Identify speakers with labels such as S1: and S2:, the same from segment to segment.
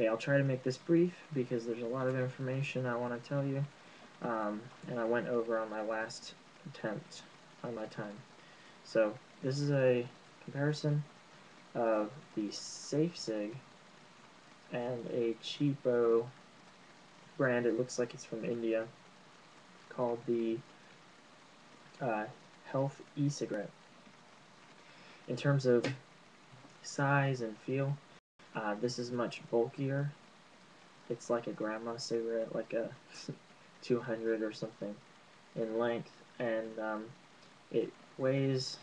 S1: Okay, I'll try to make this brief because there's a lot of information I want to tell you, and I went over on my last attempt on my time. So this is a comparison of the E-Cig and a cheapo brand. It looks like it's from India, called the Health e-cigarette. In terms of size and feel, this is much bulkier. It's like a grandma cigarette, like a 200 or something in length, and it weighs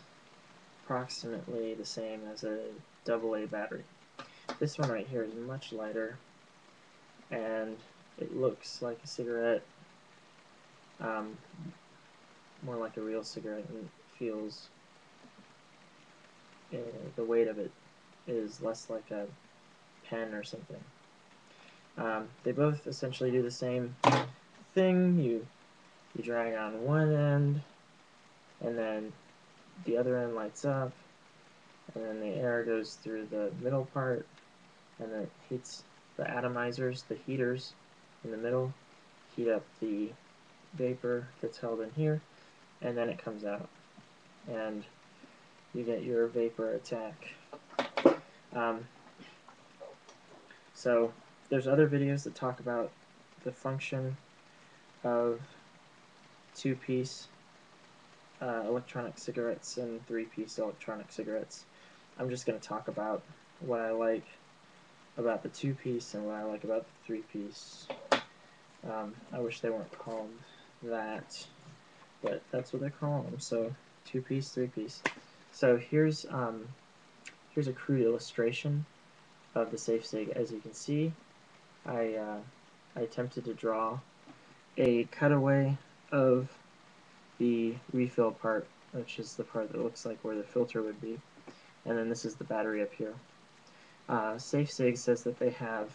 S1: approximately the same as a AA battery. This one right here is much lighter, and it looks like a cigarette, more like a real cigarette, and it feels, the weight of it is less like a pen or something. They both essentially do the same thing. You drag on one end, and then the other end lights up, and then the air goes through the middle part, and then it heats the atomizers, the heaters in the middle, heat up the vapor that's held in here, and then it comes out, and you get your vapor attack. So there's other videos that talk about the function of two-piece electronic cigarettes and three-piece electronic cigarettes. I'm just going to talk about what I like about the two-piece and what I like about the three-piece. I wish they weren't called that, but that's what they're calling them. So two-piece, three-piece. So here's a crude illustration of the E-Cig. As you can see, I attempted to draw a cutaway of the refill part, which is the part that looks like where the filter would be, and then this is the battery up here. E-Cig says that they have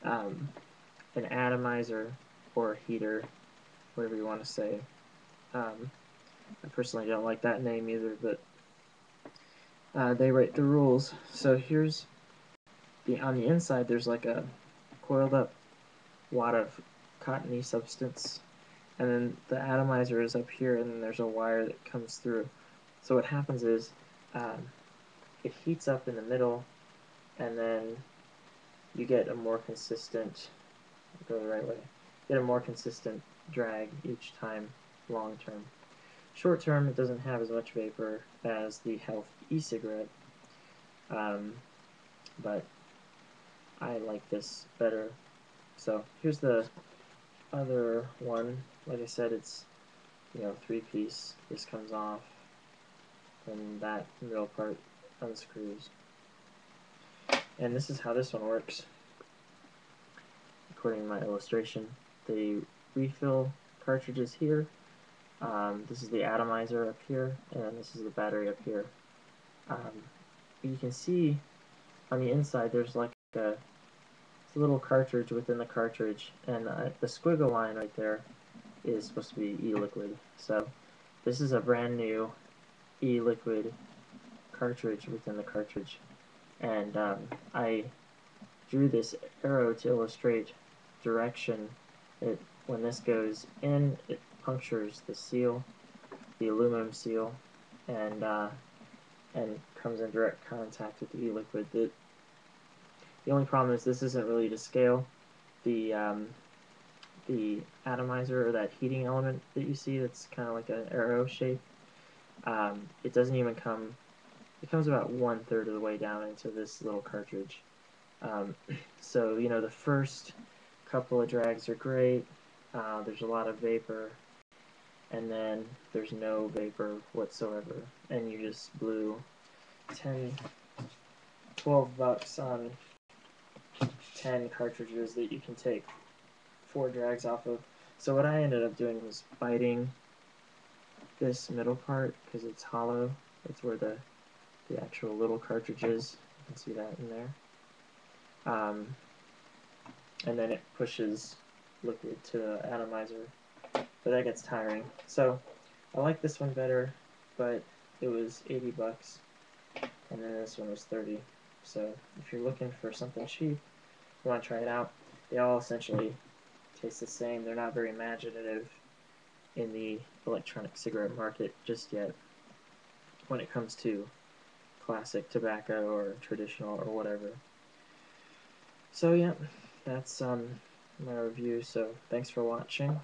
S1: an atomizer or heater, whatever you want to say. I personally don't like that name either, but they write the rules. So here's on the inside, there's like a coiled up wad of cottony substance, and then the atomizer is up here, and then there's a wire that comes through. So what happens is it heats up in the middle, and then you get a more consistent, go the right way, get a more consistent drag each time long term. Short term, it doesn't have as much vapor as the Health e-cigarette, but I like this better. So here's the other one. Like I said, it's three-piece. This comes off, and that middle part unscrews. And this is how this one works. According to my illustration, the refill cartridge is here. This is the atomizer up here, and this is the battery up here. You can see on the inside there's like a little cartridge within the cartridge, and the squiggle line right there is supposed to be e-liquid. So this is a brand new e-liquid cartridge within the cartridge, and I drew this arrow to illustrate direction. When this goes in, it punctures the seal, the aluminum seal, and comes in direct contact with the e-liquid. The only problem is this isn't really to scale. The atomizer, or that heating element that you see that's kind of like an arrow shape, it doesn't even come, it comes about 1/3 of the way down into this little cartridge. So the first couple of drags are great, there's a lot of vapor, and then there's no vapor whatsoever, and you just blew 10, 12 bucks on 10 cartridges that you can take 4 drags off of. So what I ended up doing was biting this middle part because it's hollow. It's where the actual little cartridge is. You can see that in there. And then it pushes liquid to the atomizer, but that gets tiring. So I like this one better, but it was 80 bucks, and then this one was 30. So if you're looking for something cheap, you want to try it out. They all essentially taste the same. They're not very imaginative in the electronic cigarette market just yet when it comes to classic tobacco or traditional or whatever. So yeah, that's my review. So thanks for watching.